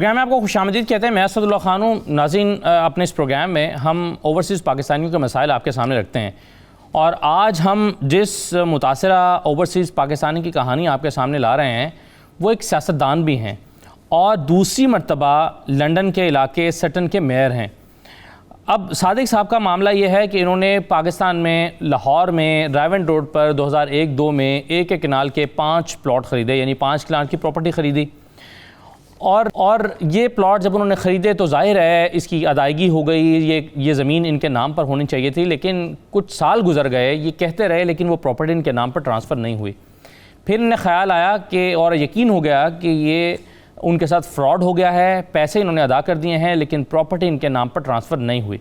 Programme में आपको खुशामदीद कहते हैं। मैं असदुल्लाह खान हूँ। नाज़रीन, अपने इस प्रोग्राम में हम ओवरसीज़ पाकिस्तानियों के मसाइल आपके सामने रखते हैं और आज हम जिस मुतासरा ओवरसीज़ पाकिस्तानी की कहानी आपके सामने ला रहे हैं वो एक सियासतदान भी हैं और दूसरी मरतबा लंदन के इलाके सटन के मेयर हैं। अब सादिक साहब का मामला ये है कि इन्होंने पाकिस्तान में लाहौर में रायवन रोड पर 2001-2 में एक कनाल के 5 प्लॉट ख़रीदे, यानी 5 कनाल की प्रॉपर्टी ख़रीदी और ये प्लॉट जब उन्होंने ख़रीदे तो जाहिर है इसकी अदायगी हो गई, ये ज़मीन इनके नाम पर होनी चाहिए थी, लेकिन कुछ साल गुजर गए, ये कहते रहे लेकिन वो प्रॉपर्टी इनके नाम पर ट्रांसफ़र नहीं हुई। फिर इन्हें ख्याल आया कि और यकीन हो गया कि ये उनके साथ फ्रॉड हो गया है, पैसे इन्होंने अदा कर दिए हैं लेकिन प्रॉपर्टी इनके नाम पर ट्रांसफ़र नहीं हुई।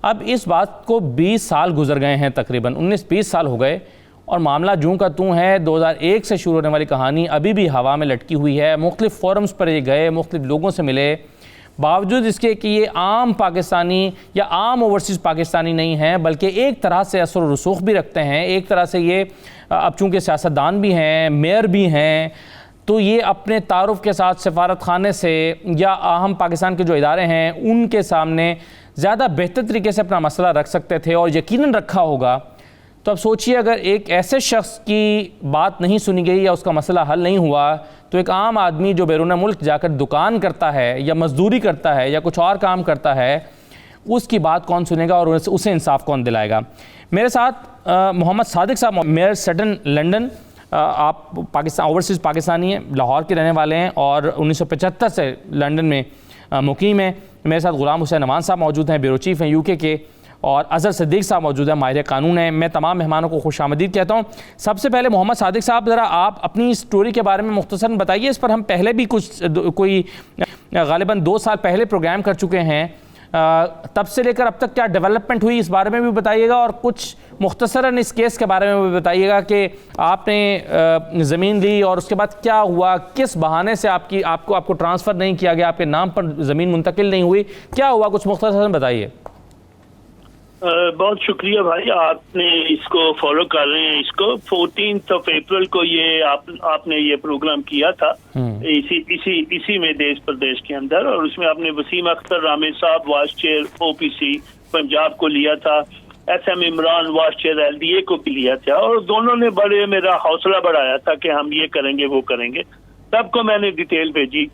अब इस बात को 20 साल गुजर गए हैं, तकरीबन 19-20 साल हो गए और मामला जूं का तूं है। 2001 से शुरू होने वाली कहानी अभी भी हवा में लटकी हुई है। मुख्तलिफ़ फोरम्स पर ये गए, मुख्तलिफ़ लोगों से मिले, बावजूद इसके कि ये आम पाकिस्तानी या आम ओवरसीज़ पाकिस्तानी नहीं हैं, बल्कि एक तरह से असर व रसूख भी रखते हैं। एक तरह से ये अब चूँकि सियासतदान भी हैं, मेयर भी हैं, तो ये अपने तारुफ के साथ सफारत खाने से या अहम पाकिस्तान के जो इदारे हैं उनके सामने ज़्यादा बेहतर तरीके से अपना मसला रख सकते थे और यकीनन रखा होगा। तो अब सोचिए, अगर एक ऐसे शख्स की बात नहीं सुनी गई या उसका मसला हल नहीं हुआ तो एक आम आदमी जो बैरून मुल्क जाकर दुकान करता है या मजदूरी करता है या कुछ और काम करता है, उसकी बात कौन सुनेगा और उसे इंसाफ कौन दिलाएगा। मेरे साथ मोहम्मद सादिक साहब, मेयर सटन लंदन। आप पाकिस्तान ओवरसीज़ पाकिस्तानी हैं, लाहौर के रहने वाले हैं और 1975 से लंदन में मुकीम हैं। मेरे साथ ग़ुलाम हुसैन अमान साहब मौजूद हैं, ब्यूरो चीफ़ हैं यूके के, और अज़हर सिद्दीक़ साहब मौजूद हैं, माहिर कानून हैं। मैं तमाम मेहमानों को खुशामदीद कहता हूँ। सबसे पहले मोहम्मद सादिक साहब, ज़रा आप अपनी स्टोरी के बारे में मुख्तसरन बताइए। इस पर हम पहले भी कोई गालिबन 2 साल पहले प्रोग्राम कर चुके हैं, तब से लेकर अब तक क्या डेवलपमेंट हुई इस बारे में भी बताइएगा और कुछ मुख्तसरन इस केस के बारे में भी बताइएगा कि आपने ज़मीन ली और उसके बाद क्या हुआ, किस बहाने से आपको ट्रांसफ़र नहीं किया गया, आपके नाम पर ज़मीन मुंतकिल नहीं हुई, क्या हुआ, कुछ मुख्तसरन बताइए। बहुत शुक्रिया भाई, आपने इसको फॉलो कर रहे हैं। इसको 14 अप्रैल को ये आपने ये प्रोग्राम किया था इसी में देश प्रदेश के अंदर, और उसमें आपने वसीम अख्तर रामे साहब वाइस चेयर ओपीसी पंजाब को लिया था, SM Imran vice chair LDA को भी लिया था, और दोनों ने बड़े मेरा हौसला बढ़ाया था कि हम ये करेंगे वो करेंगे। सबको मैंने डिटेल भेजी।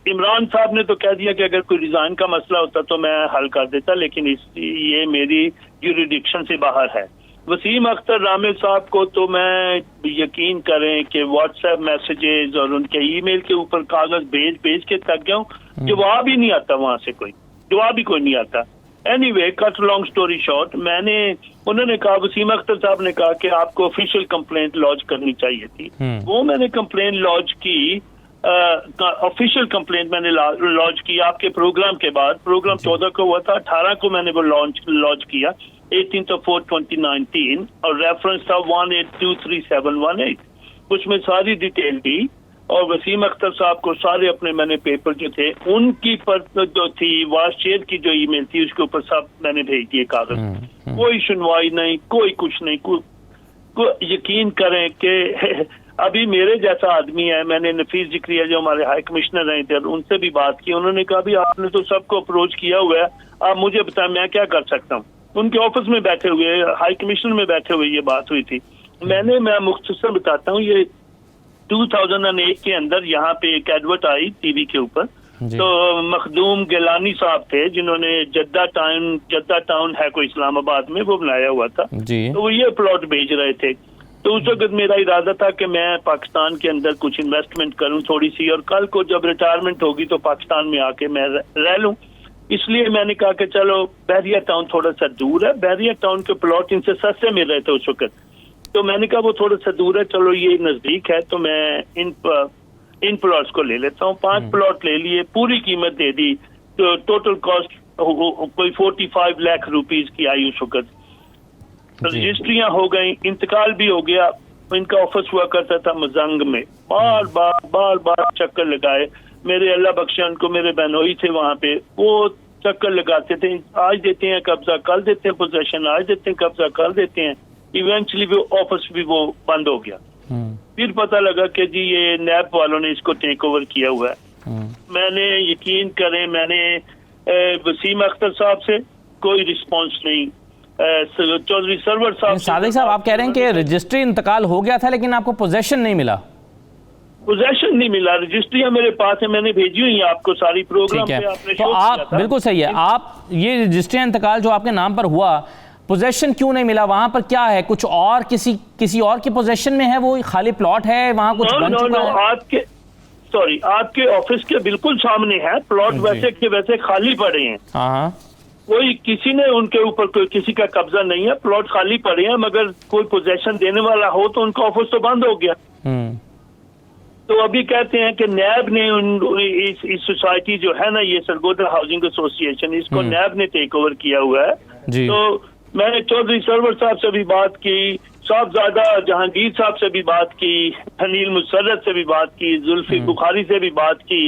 इमरान साहब ने तो कह दिया कि अगर कोई रिजाइन का मसला होता तो मैं हल कर देता, लेकिन ये मेरी ज्यूरिडिक्शन से बाहर है। वसीम अख्तर रामे साहब को तो मैं यकीन करें कि व्हाट्सएप मैसेजेस और उनके ईमेल के ऊपर कागज भेज के थक गया हूँ, जवाब ही नहीं आता, वहां से कोई जवाब ही कोई नहीं आता। Anyway, cut long story short, उन्होंने कहा, वसीम अख्तर साहब ने कहा कि आपको ऑफिशियल कंप्लेंट लॉन्च करनी चाहिए थी। वो मैंने कंप्लेंट लॉन्च की, ऑफिशियल कंप्लेंट मैंने लॉन्च किया आपके प्रोग्राम के बाद। प्रोग्राम 14 को हुआ था, 18 को मैंने वो लॉन्च किया, 18/4/2019, और रेफरेंस था 1823718। उसमें सारी डिटेल दी और वसीम अख्तर साहब को सारे अपने मैंने पेपर जो थे उनकी पर जो थी वाइस चेयर की जो ईमेल थी उसके ऊपर सब मैंने भेज दिए कागज। कोई सुनवाई नहीं, कोई कुछ नहीं। यकीन करें कि अभी मेरे जैसा आदमी है, मैंने नफीस जिक्रिया जो हमारे हाई कमिश्नर हैं इधर, उनसे भी बात की। उन्होंने कहा भी आपने तो सबको अप्रोच किया हुआ है, आप मुझे बताएं मैं क्या कर सकता हूँ। उनके ऑफिस में बैठे हुए, हाई कमिश्नर में बैठे हुए ये बात हुई थी। मैं मुख्तसर बताता हूँ। ये 2001 के अंदर यहाँ पे एक एडवर्ट आई टीवी के ऊपर, तो मखदूम गिलानी साहब थे जिन्होंने जद्दा टाउन है कोई इस्लामाबाद में, वो बनाया हुआ था, तो वो ये प्लॉट भेज रहे थे। तो उस वक्त मेरा इरादा था कि मैं पाकिस्तान के अंदर कुछ इन्वेस्टमेंट करूं थोड़ी सी, और कल को जब रिटायरमेंट होगी तो पाकिस्तान में आके मैं रह लूं। इसलिए मैंने कहा कि चलो, बहरिया टाउन थोड़ा सा दूर है, बहरिया टाउन के प्लॉट इनसे सस्ते मिल रहे थे उस वक्त, तो मैंने कहा वो थोड़ा सा दूर है, चलो ये नजदीक है, तो मैं इन प्लॉट्स को ले लेता हूँ। 5 प्लॉट ले लिए, पूरी कीमत दे दी, तो टोटल कॉस्ट कोई 45 लाख रुपीज की आई उस वक्त। रजिस्ट्रियां हो गई, इंतकाल भी हो गया। इनका ऑफिस हुआ करता था मजंग में। बार बार चक्कर लगाए, मेरे अल्लाह बख्शा उनको मेरे बहनोई थे वहां पे, वो चक्कर लगाते थे, आज देते हैं कब्जा, कल देते हैं पोजेशन, आज देते हैं कब्जा, कल देते हैं। इवेंचुअली वो ऑफिस भी वो बंद हो गया। फिर पता लगा कि जी ये नैब वालों ने इसको टेक ओवर किया हुआ है। मैंने यकीन करें, मैंने वसीम अख्तर साहब से कोई रिस्पांस नहीं, चौधरी सरवर साहब। सादिक साहब, आप कह रहे हैं कि रजिस्ट्री इंतकाल हो गया था लेकिन आपको पोजेशन नहीं मिला? पोजेशन नहीं मिला, रजिस्ट्रियां मेरे पास है, मैंने भेजी हुई है आपको सारी प्रोग्राम पे, आपने तो आप बिल्कुल सही है, आप ये रजिस्ट्रियां इंतकाल जो आपके नाम पर हुआ, पोजेशन क्यों नहीं मिला? वहां पर क्या है, कुछ और किसी और की पोजेशन में है, वो खाली प्लॉट है वहां, कुछ बन चुका है? आपके ऑफिस के बिल्कुल सामने है प्लॉट, वैसे के वैसे खाली पड़े हैं। हाँ, कोई किसी ने उनके ऊपर कोई किसी का कब्जा नहीं है, प्लॉट खाली पड़े हैं, मगर कोई पोजेशन देने वाला हो तो उनका ऑफिस तो बंद हो गया। तो अभी कहते हैं कि नैब ने इस सोसाइटी जो है ना, ये सरगोदा हाउसिंग एसोसिएशन, इसको नैब ने टेक ओवर किया हुआ है। तो मैंने चौधरी सरवर साहब से भी बात की, साहबजादा जहांगीर साहब से भी बात की, हनील मुसर्रत से भी बात की, जुल्फी बुखारी से भी बात की,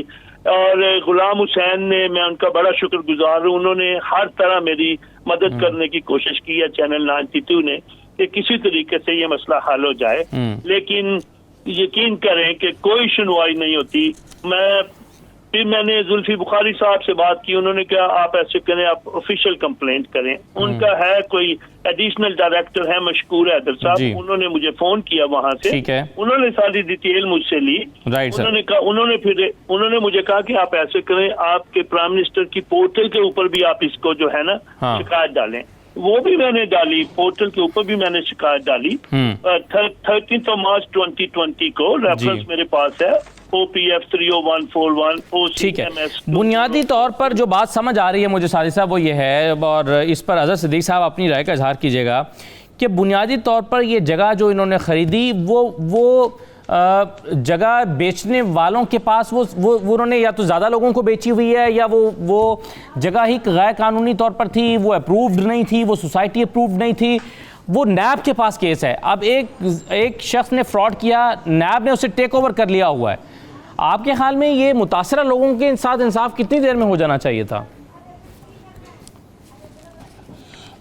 और गुलाम हुसैन ने, मैं उनका बड़ा शुक्रगुजार हूँ, उन्होंने हर तरह मेरी मदद करने की कोशिश की है, चैनल 92 ने, कि किसी तरीके से ये मसला हल हो जाए। लेकिन यकीन करें कि कोई सुनवाई नहीं होती। फिर मैंने जुल्फी बुखारी साहब से बात की, उन्होंने कहा आप ऐसे करें, आप ऑफिशियल कंप्लेंट करें। उनका है कोई एडिशनल डायरेक्टर है मशकूर हैदर साहब, उन्होंने मुझे फोन किया वहां से, उन्होंने सारी डिटेल मुझसे ली। उन्होंने मुझे कहा कि आप ऐसे करें, आपके प्राइम मिनिस्टर की पोर्टल के ऊपर भी आप इसको जो है ना शिकायत डालें। वो भी मैंने डाली, पोर्टल के ऊपर भी मैंने शिकायत डाली। 13 मार्च 2020 को रेफरेंस मेरे पास है, OPF 30141 ठीक है। बुनियादी तौर पर जो बात समझ आ रही है मुझे सादिक साहब, वो ये है, और इस पर अजहर सिद्दीक साहब अपनी राय का इजहार कीजिएगा, कि बुनियादी तौर पर ये जगह जो इन्होंने ख़रीदी, वो जगह बेचने वालों के पास वो उन्होंने या तो ज़्यादा लोगों को बेची हुई है, या वो जगह ही गैर कानूनी तौर पर थी, वो अप्रूव्ड नहीं थी, वो सोसाइटी अप्रूव्ड नहीं थी, वो नैब के पास केस है। अब एक शख्स ने फ्रॉड किया, नैब ने उसे टेक ओवर कर लिया हुआ है। आपके ख्याल में ये मुतासरा लोगों के साथ इंसाफ कितनी देर में हो जाना चाहिए था?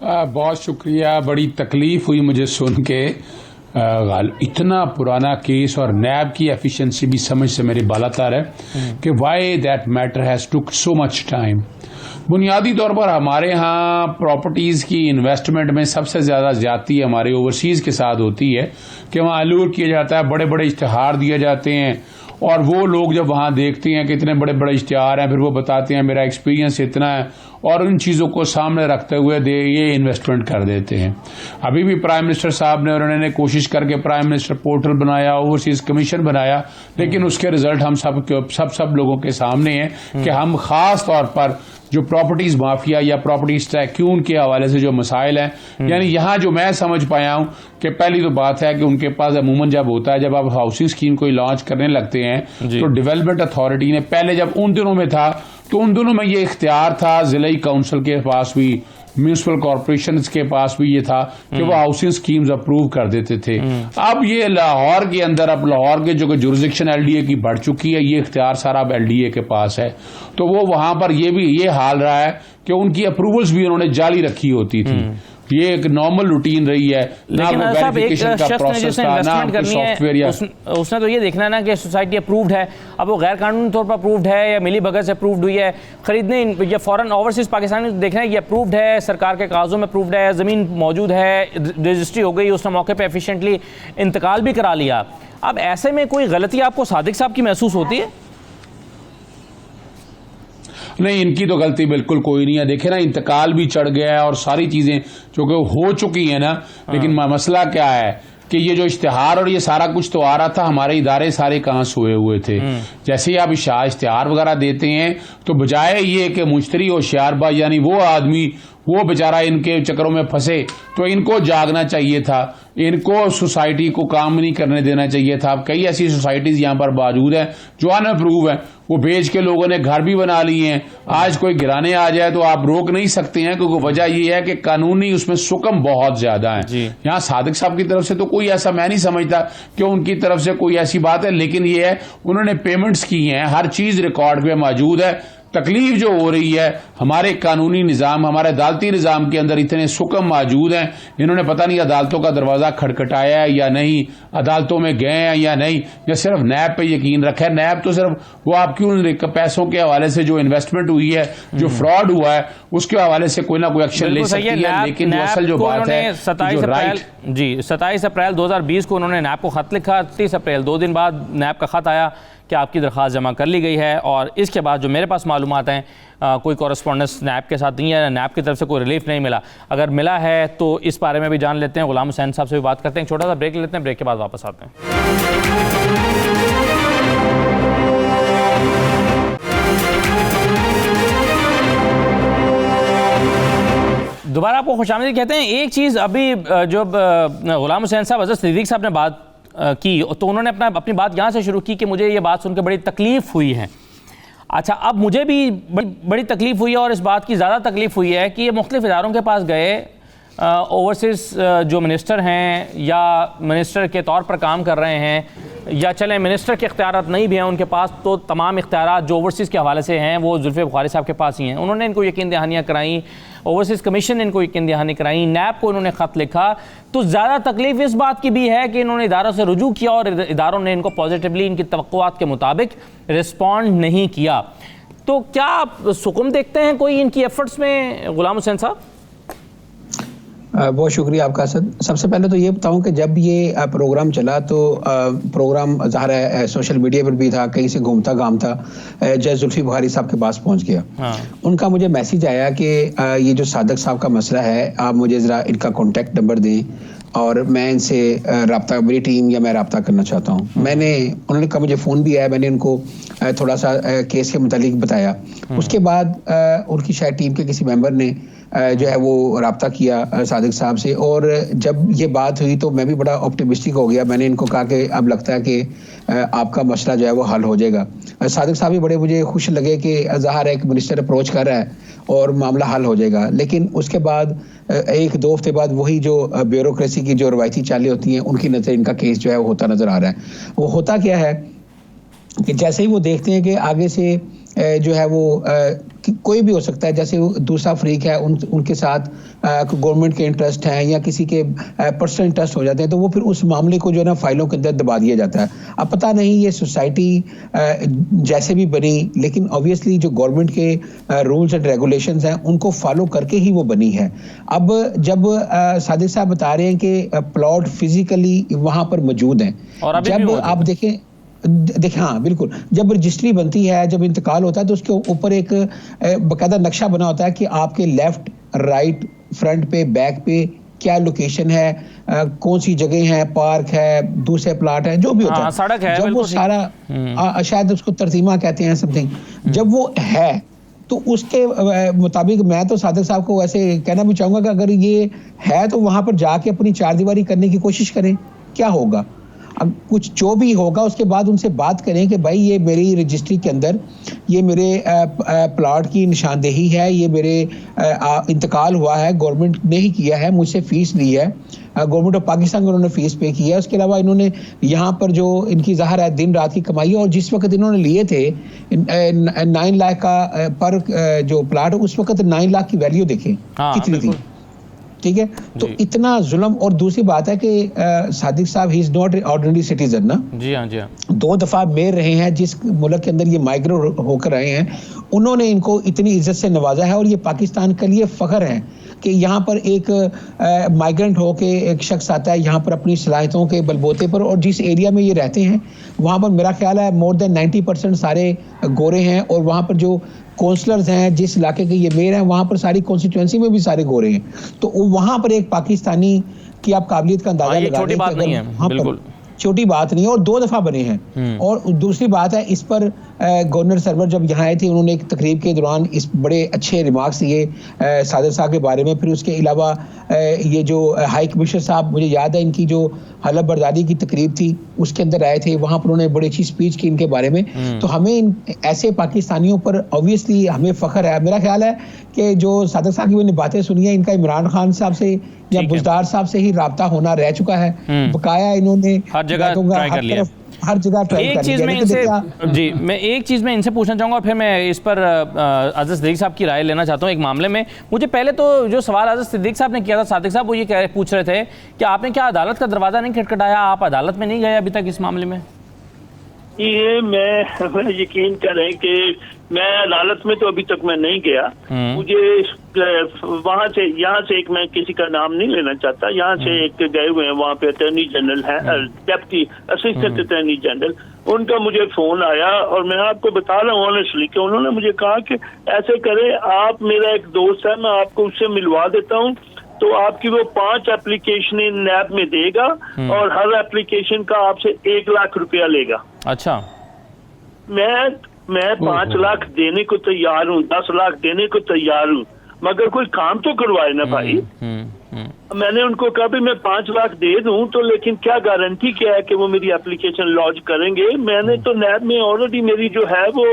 बहुत शुक्रिया, बड़ी तकलीफ हुई मुझे सुन के। इतना पुराना केस और नैब की एफिशिएंसी भी समझ से मेरी बालातर है कि why that matter has took so much time. बुनियादी तौर पर हमारे यहाँ प्रॉपर्टीज की इन्वेस्टमेंट में सबसे ज्यादा ज्यादती हमारे ओवरसीज के साथ होती है कि वहाँ अलूर किया जाता है, बड़े बड़े इश्तिहार दिए जाते हैं, और वो लोग जब वहां देखते हैं कि इतने बड़े बड़े इश्तिहार हैं, फिर वो बताते हैं मेरा एक्सपीरियंस इतना है, और उन चीज़ों को सामने रखते हुए ये इन्वेस्टमेंट कर देते हैं। अभी भी प्राइम मिनिस्टर साहब ने, उन्होंने कोशिश करके प्राइम मिनिस्टर पोर्टल बनाया, ओवरसीज कमीशन बनाया, लेकिन उसके रिजल्ट हम सब लोगों के सामने हैं कि हम खास तौर पर जो प्रॉपर्टीज माफिया या प्रॉपर्टीज टाइकून के हवाले से जो मसाइल हैं, यानी यहाँ जो मैं समझ पाया हूँ कि पहली तो बात है कि उनके पास अमूमन जब होता है, जब आप हाउसिंग स्कीम कोई लॉन्च करने लगते हैं, तो डेवलपमेंट अथॉरिटी ने पहले, जब उन दिनों में था, तो उन दिनों में ये इख्तियार था, जिला काउंसिल के पास भी, म्यूनिसिपल कॉर्पोरेशन के पास भी ये था कि वो हाउसिंग स्कीम्स अप्रूव कर देते थे। अब ये लाहौर के अंदर, अब लाहौर के जो जुरिसडिक्शन LDA की बढ़ चुकी है, ये इख्तियार सारा अब LDA के पास है, तो वो वहां पर ये हाल रहा है कि उनकी अप्रूवल्स भी उन्होंने जाली रखी होती थी। ये एक नॉर्मल रूटीन रही है, ना वो वेरिफिकेशन का प्रोसेस था, ना कोई सॉफ्टवेयर, या उसने तो ये देखना है ना कि सोसाइटी अप्रूव्ड है। अब वो गैर कानूनी तौर पर अप्रूव्ड है या मिली भगत से अप्रूव्ड हुई है, खरीदने या फॉरेन ओवरसीज पाकिस्तानी देखना है ये अप्रूव्ड है, सरकार के कागजों में अप्रूव्ड है, ज़मीन मौजूद है, रजिस्ट्री हो गई, उसने मौके पर एफिशिएंटली इंतकाल भी करा लिया। अब ऐसे में कोई गलती आपको सादिक साहब की महसूस होती है? नहीं, इनकी तो गलती बिल्कुल कोई नहीं है। देखे ना, इंतकाल भी चढ़ गया है और सारी चीजें जो कि हो चुकी है ना, लेकिन मसला क्या है कि ये जो इश्तिहार और ये सारा कुछ तो आ रहा था, हमारे इदारे सारे कहाँ सोए हुए थे। जैसे ही आप इश्तिहार वगैरह देते हैं, तो बजाय ये कि मुश्तरी होशियारबाज, यानी वो आदमी, वो बेचारा इनके चक्करों में फंसे, तो इनको जागना चाहिए था, इनको सोसाइटी को काम नहीं करने देना चाहिए था। अब कई ऐसी सोसाइटीज यहाँ पर मौजूद है जो अनअप्रूव है, वो बेच के लोगों ने घर भी बना लिए हैं। आज कोई गिराने आ जाए तो आप रोक नहीं सकते हैं, क्योंकि वजह ये है कि कानूनी उसमें सुकम बहुत ज्यादा है। यहाँ सादिक साहब की तरफ से तो कोई ऐसा मैं नहीं समझता कि उनकी तरफ से कोई ऐसी बात है, लेकिन ये है उन्होंने पेमेंट्स की हैं, हर चीज रिकॉर्ड पे मौजूद है तकलीफ जो हो रही है, हमारे कानूनी निज़ाम, हमारे अदालती निज़ाम के अंदर इतने सुकम मौजूद हैं, इन्होंने पता नहीं अदालतों का दरवाज़ा खटखटाया है या नहीं, अदालतों में गए हैं या नहीं, या सिर्फ नैब पे यकीन रखा है। नैब तो सिर्फ वो आपकी उन पैसों के हवाले से जो इन्वेस्टमेंट हुई है, जो फ्रॉड हुआ है, उसके हवाले से कोई ना कोई एक्शन ले सकती है। लेकिन जो असल जो बात है, 27 अप्रैल 2020 को उन्होंने नैब को खत लिखा। 30 अप्रैल 2 दिन बाद नैब का खत आया कि आपकी दरख्वास्त जमा कर ली गई है, और इसके बाद जो मेरे पास मालूमात हैं कोई कॉरेस्पॉन्डेंस नैब के साथ नहीं है, नैब की तरफ से कोई रिलीफ नहीं मिला। अगर मिला है तो इस बारे में भी जान लेते हैं, गुलाम हुसैन साहब से भी बात करते हैं। छोटा सा ब्रेक लेते हैं, ब्रेक के बाद वापस आते हैं। दोबारा आपको खुशामदीद कहते हैं। एक चीज़ अभी जो गुलाम हुसैन साहब, हज़रत सिद्दीक़ साहब ने बात की, तो उन्होंने अपनी बात यहाँ से शुरू की कि मुझे ये बात सुनकर बड़ी तकलीफ़ हुई है। अच्छा, अब मुझे भी बड़ी तकलीफ़ हुई है, और इस बात की ज़्यादा तकलीफ़ हुई है कि ये मुख्तलिफ़ इदारों के पास गए, ओवरसीज़ जो मिनिस्टर हैं या मिनिस्टर के तौर पर काम कर रहे हैं, या चलें मिनिस्टर के इख्तियारात नहीं भी हैं उनके पास, तो तमाम इख्तियारात जो ओवरसीज़ के हवाले से हैं वो जुल्फ़े बुखारी साहब के पास ही हैं। उन्होंने इनको यकीन दहानियाँ कराई, ओवरसीज़ कमीशन ने इनको यकीन दहानी कराई, नैब को इन्होंने ख़त लिखा। तो ज़्यादा तकलीफ़ इस बात की भी है कि इन्होंने इदारों से रुजू किया और इदारों ने इनको पॉजिटिवली इनकी तवक्कुआत के मुताबिक रिस्पॉन्ड नहीं किया। तो क्या आप सुकुम देखते हैं कोई इनकी एफर्ट्स में, गुलाम हुसैन साहब? बहुत शुक्रिया आपका असद। सबसे पहले तो ये बताऊं कि जब ये प्रोग्राम चला तो प्रोग्राम ज़ाहिर है सोशल मीडिया पर भी था, कहीं से घूमता घामता जज जुल्फी बुखारी साहब के पास पहुंच गया। हाँ। उनका मुझे मैसेज आया कि ये जो सादक साहब का मसला है, आप मुझे ज़रा इनका कॉन्टेक्ट नंबर दें और मैं इनसे रब्ता, मेरी टीम या मैं रब्ता करना चाहता हूँ। उन्होंने कहा, मुझे फ़ोन भी आया, मैंने उनको थोड़ा सा केस के मुतालिक बताया। उसके बाद उनकी शायद टीम के किसी मेंबर ने जो है वो रब्ता किया सादिक साहब से, और जब ये बात हुई तो मैं भी बड़ा ऑप्टिमिस्टिक हो गया। मैंने इनको कहा कि अब लगता है कि आपका मसला जो है वो हल हो जाएगा। सादिक साहब भी बड़े मुझे खुश लगे कि ज़ाहिर है एक मिनिस्टर अप्रोच कर रहा है और मामला हल हो जाएगा। लेकिन उसके बाद 1-2 हफ्ते बाद वही जो ब्यूरोक्रेसी की जो रवायती चालें होती हैं, उनकी नज़र इनका केस जो है वो होता नज़र आ रहा है। वो होता क्या है कि जैसे ही वो देखते हैं कि आगे से जो है वो कोई भी हो सकता है, जैसे दूसरा फ्रीक है, उनके साथ गवर्नमेंट के इंटरेस्ट हैं या किसी के पर्सनल इंटरेस्ट हो जाते हैं, तो वो फिर उस मामले को जो है ना फाइलों के अंदर दबा दिया जाता है। अब पता नहीं ये सोसाइटी जैसे भी बनी, लेकिन ऑब्वियसली जो गवर्नमेंट के रूल्स एंड रेगुलेशंस हैं उनको फॉलो करके ही वो बनी है। अब जब सादिक साहब बता रहे हैं कि प्लॉट फिजिकली वहाँ पर मौजूद हैं, जब आप देखें हाँ बिल्कुल, जब रजिस्ट्री बनती है, जब इंतकाल होता है तो उसके ऊपर एक बाकायदा नक्शा बना होता है कि आपके लेफ्ट, राइट, फ्रंट पे, बैक पे क्या लोकेशन है, कौन सी जगह है, पार्क है, दूसरे प्लाट है, जो भी होता है, सड़क है, जब वो सारा शायद उसको तरतीमा कहते हैं समथिंग, जब वो है तो उसके मुताबिक मैं तो सादिक साहब को वैसे कहना भी चाहूंगा कि अगर ये है तो वहां पर जाके अपनी चारदीवारी करने की कोशिश करें। क्या होगा, अब कुछ जो भी होगा उसके बाद उनसे बात करें कि भाई ये मेरी रजिस्ट्री के अंदर ये मेरे प्लाट की निशानदेही है, ये मेरे इंतकाल हुआ है, गवर्नमेंट ने ही किया है, मुझसे फीस ली है, गवर्नमेंट ऑफ पाकिस्तान को उन्होंने फीस पे की है। उसके अलावा इन्होंने यहाँ पर जो इनकी ज़ाहिर है दिन रात की कमाई है, और जिस वक्त इन्होंने लिए थे 9 लाख का पर जो प्लाट, उस वक्त 9 लाख की वैल्यू देखें कितनी थी, ठीक है। तो इतना जुल्म। और दूसरी बात है कि सादिक साहब he is not ordinary citizen ना। जी हाँ, जी हाँ। 2 दफा मेयर रहे हैं, जिस मुल्क के अंदर ये माइग्रेट होकर आए हैं, उन्होंने इनको इतनी इज्जत से नवाजा है, और ये पाकिस्तान के लिए फख्र है कि यहाँ पर एक माइग्रेंट हो के एक शख्स आता है यहाँ पर अपनी सलाहियतों के बलबूते पर, और जिस एरिया में ये रहते हैं वहाँ पर मेरा ख्याल है मोर देन 90% सारे गोरे हैं, और वहाँ पर जो काउंसलर्स हैं, जिस इलाके के ये मेयर हैं, वहाँ पर सारी कॉन्स्टिट्यूंसी में भी सारे गोरे हैं। तो वहाँ पर एक पाकिस्तानी की आप काबिलियत का अंदाजा लगा छोटी बात नहीं है, बिल्कुल छोटी बात नहीं है, और 2 दफा बने हैं। और दूसरी बात है, इस पर गवर्नर सरवर जब यहाँ आए थे, उन्होंने एक तकरीब के दौरान इस बड़े अच्छे रिमार्क्स दिए सादिक साहब के बारे में। फिर उसके अलावा ये जो हाई कमिश्नर साहब, मुझे याद है इनकी जो हलफ बर्दारी की तकरीब थी उसके अंदर आए थे, वहाँ पर उन्होंने बड़ी अच्छी स्पीच की इनके बारे में। तो हमें ऐसे पाकिस्तानियों पर ऑब्वियसली हमें फख्र है। मेरा ख्याल है कि जो सादिक साहब की मैंने बातें सुनी है, इनका इमरान खान साहब से या बुजदार साहब से ही राब्ता होना रह चुका है। बकाया इन्होंने हर जगह ट्राई कर लिया। हर जगह ट्राई एक चीज़ में इनसे जी मैं एक चीज़ में इनसे पूछना चाहूँगा, फिर मैं इस पर आज़ाद सिद्दीकी साहब की राय लेना चाहता हूँ एक मामले में। मुझे पहले तो जो सवाल आज़ाद सिद्दीकी साहब ने किया था सादिक साहब, वो ये पूछ रहे थे कि आपने क्या अदालत का दरवाज़ा नहीं खटखटाया, आप अदालत में नहीं गए अभी तक इस मामले में? ये मैं यकीन करें कि मैं अदालत में तो अभी तक मैं नहीं गया। मुझे वहां से यहाँ से एक, मैं किसी का नाम नहीं लेना चाहता, यहाँ से एक गए हुए हैं वहाँ पे अटर्नी जनरल है, डेप्टी असिस्टेंट अटर्नी जनरल, उनका मुझे फोन आया और मैं आपको बता रहा हूँ ऑनेस्टली कि उन्होंने मुझे कहा कि ऐसे करें आप, मेरा एक दोस्त है मैं आपको उससे मिलवा देता हूँ, तो आपकी वो 5 एप्लीकेशन नैब में देगा और हर एप्लीकेशन का आपसे 1 लाख रुपया लेगा। अच्छा। मैं 5 लाख देने को तैयार हूँ, 10 लाख देने को तैयार हूँ, मगर कोई काम तो करवाए ना भाई। मैंने उनको कहा भी मैं 5 लाख दे दूं तो लेकिन क्या गारंटी क्या है कि वो मेरी एप्लीकेशन लॉन्च करेंगे? मैंने तो नैब में ऑलरेडी मेरी जो है वो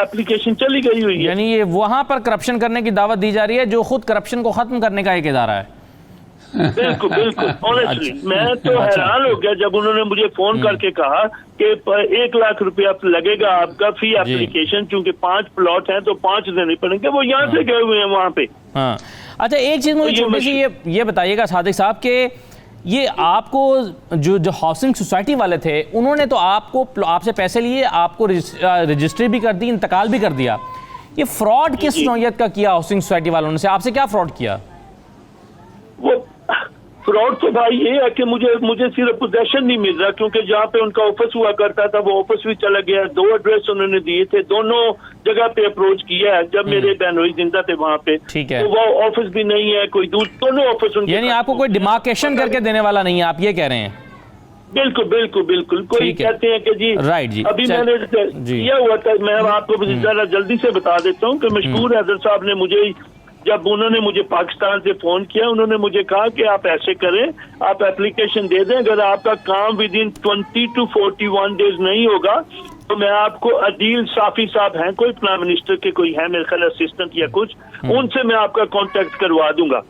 एप्लीकेशन चली गई हुई है। यानी ये वहां पर करप्शन करने की दावत दी जा रही है जो खुद करप्शन को खत्म करने का एक इदारा है। बिल्कुल बिल्कुल ऑनेस्टली मैं तो हैरान हो गया जब उन्होंने मुझे फोन करके कहा कि 1 लाख रुपया लगेगा आपका फी एप्लीकेशन, क्योंकि 5 प्लॉट हैं तो 5 देने पड़ेंगे। वो यहाँ से गए हुए हैं वहाँ पे। हाँ अच्छा, एक चीज मुझे छोटी सी ये बताइएगा सादिक साहब कि ये आपको जो हाउसिंग सोसाइटी वाले थे उन्होंने तो आपसे पैसे लिए, आपको रजिस्ट्री भी कर दी, इंतकाल भी कर दिया, ये फ्रॉड किस नौयत का किया हाउसिंग सोसाइटी वालों ने? से आपसे क्या फ्रॉड किया? वो फ्रॉड तो भाई ये है कि मुझे सिर्फ पोजेशन नहीं मिल रहा, क्योंकि जहाँ पे उनका ऑफिस हुआ करता था वो ऑफिस भी चला गया। 2 एड्रेस उन्होंने दिए थे, दोनों जगह पे अप्रोच किया है जब मेरे बहनोई जिंदा थे वहाँ पे। ठीक है। तो वो ऑफिस भी नहीं है, कोई दोनों ऑफिस उनके, यानी आपको कोई डिमार्केशन करके देने वाला नहीं है, आप ये कह रहे हैं? बिल्कुल बिल्कुल बिल्कुल। कोई कहते हैं कि जी राइट जी अभी मैंने किया हुआ था, मैं आपको जरा जल्दी से बता देता हूँ कि मशहूर हैदर साहब ने मुझे, जब उन्होंने मुझे पाकिस्तान से फोन किया, उन्होंने मुझे कहा कि आप ऐसे करें, आप एप्लीकेशन दे दें, अगर आपका काम विद इन 20 to 41 डेज नहीं होगा तो मैं आपको अदील साफी साहब हैं, कोई प्राइम मिनिस्टर के कोई है मेरे ख्याल असिस्टेंट या कुछ, उनसे मैं आपका कांटेक्ट करवा दूंगा।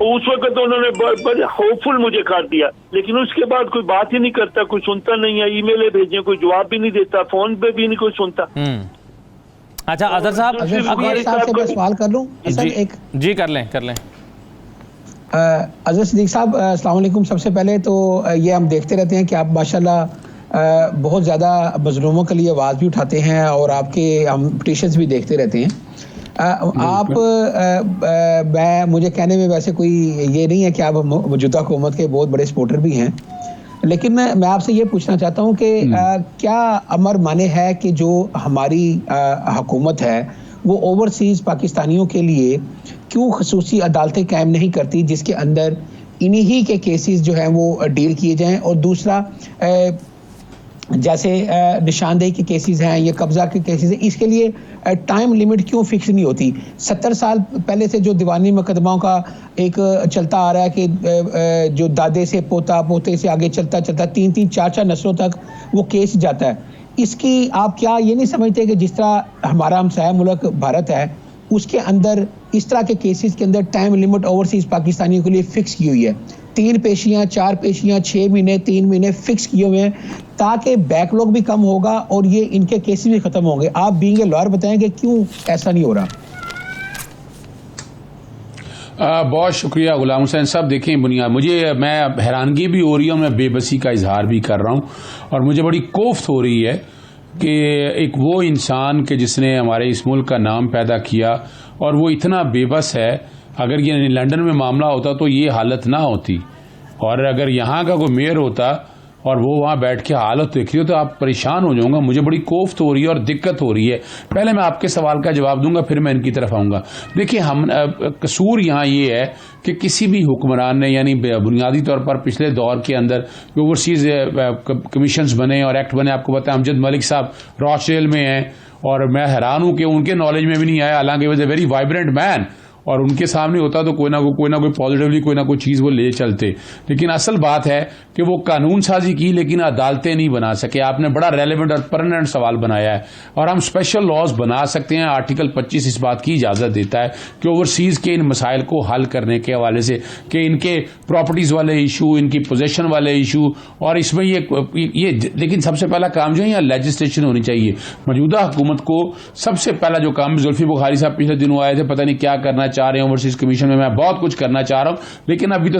उस वक्त तो उन्होंने बड़े होपफुल मुझे कर दिया, लेकिन उसके बाद कोई बात ही नहीं करता, कोई सुनता नहीं है, ईमेलें भेजे कोई जवाब भी नहीं देता, फोन पे भी नहीं कोई सुनता। अच्छा अजहर साहब, अब ये से मैं सवाल कर लूं? जी कर लें। अजहर सिद्दीकी साहब अस्सलाम वालेकुम। सबसे पहले तो ये हम देखते रहते हैं कि आप माशाल्लाह बहुत ज़्यादा मजलूमों के लिए आवाज़ भी उठाते हैं और आपके हम पिटीशंस भी देखते रहते हैं। मुझे कहने में वैसे कोई ये नहीं है कि आप मौजूदा हुकूमत के बहुत बड़े सपोर्टर भी हैं, लेकिन मैं आपसे ये पूछना चाहता हूँ कि क्या अमर माने है कि जो हमारी हुकूमत है वो ओवरसीज़ पाकिस्तानियों के लिए क्यों खसूसी अदालतें कायम नहीं करती जिसके अंदर इन्हीं के केसेस जो हैं वो डील किए जाएं? और दूसरा, जैसे निशानदेही के केसेस हैं, ये कब्जा के केसेस हैं, इसके लिए टाइम लिमिट क्यों फिक्स नहीं होती? 70 साल पहले से जो दीवानी मुकदमाओं का एक चलता आ रहा है कि जो दादे से पोता, पोते से आगे चलता 3-3, 4-4 नस्लों तक वो केस जाता है, इसकी आप क्या ये नहीं समझते कि जिस तरह हमारा हमसाया मुल्क भारत है उसके अंदर इस तरह के केसेस के अंदर टाइम लिमिट ओवरसीज पाकिस्तानियों के लिए फिक्स की हुई है? 3 पेशियां, 4 पेशियां, 6 महीने, 3 महीने फिक्स किए हुए हैं ताकि बैकलॉग भी कम होगा और ये इनके केसेस भी खत्म होंगे। आप बीइंग ए लॉयर बताएंगे क्यों ऐसा नहीं हो रहा? बहुत शुक्रिया गुलाम हुसैन साहब। देखिए मैं हैरानगी भी हो रही है और मैं बेबसी का इजहार भी कर रहा हूँ और मुझे बड़ी कोफ्त हो रही है कि एक वो इंसान के जिसने हमारे इस मुल्क का नाम पैदा किया और वो इतना बेबस है। अगर ये लंदन में मामला होता तो ये हालत ना होती, और अगर यहाँ का कोई मेयर होता और वो वहाँ बैठ के हालत देख रही हो तो आप परेशान हो जाऊंगा। मुझे बड़ी कोफ्त हो रही है और दिक्कत हो रही है। पहले मैं आपके सवाल का जवाब दूंगा, फिर मैं इनकी तरफ आऊंगा। देखिए, कसूर यहाँ ये है कि किसी भी हुक्मरान ने, यानी बुनियादी तौर पर पिछले दौर के अंदर ओवरसीज कमीशंस बने और एक्ट बने, आपको पता है अमजद मलिक साहब रॉचडेल में हैं और मैं हैरान हूँ कि उनके नॉलेज में भी नहीं आया, हालांकि was a very vibrant man और उनके सामने होता तो कोई ना कोई पॉजिटिवली कोई ना कोई चीज़ वो ले चलते। लेकिन असल बात है कि वो कानून साजी की लेकिन अदालतें नहीं बना सके। आपने बड़ा रेलेवेंट और परमानेंट सवाल बनाया है, और हम स्पेशल लॉज बना सकते हैं। आर्टिकल 25 इस बात की इजाज़त देता है कि ओवरसीज़ के इन मसाइल को हल करने के हवाले से, कि इनके प्रॉपर्टीज़ वाले इशू, इनकी पोजेशन वाले इशू, और इसमें ये लेकिन सबसे पहला काम जो है यहाँ लेजिस्लेशन होनी चाहिए। मौजूदा हुकूमत को सबसे पहला जो काम, जुल्फी बुखारी साहब पिछले दिनों आए थे, पता नहीं क्या करना चाह रहे हैं ओवरसीज कमीशन में, मैं बहुत कुछ करना चाह रहा हूं, लेकिन अभी तो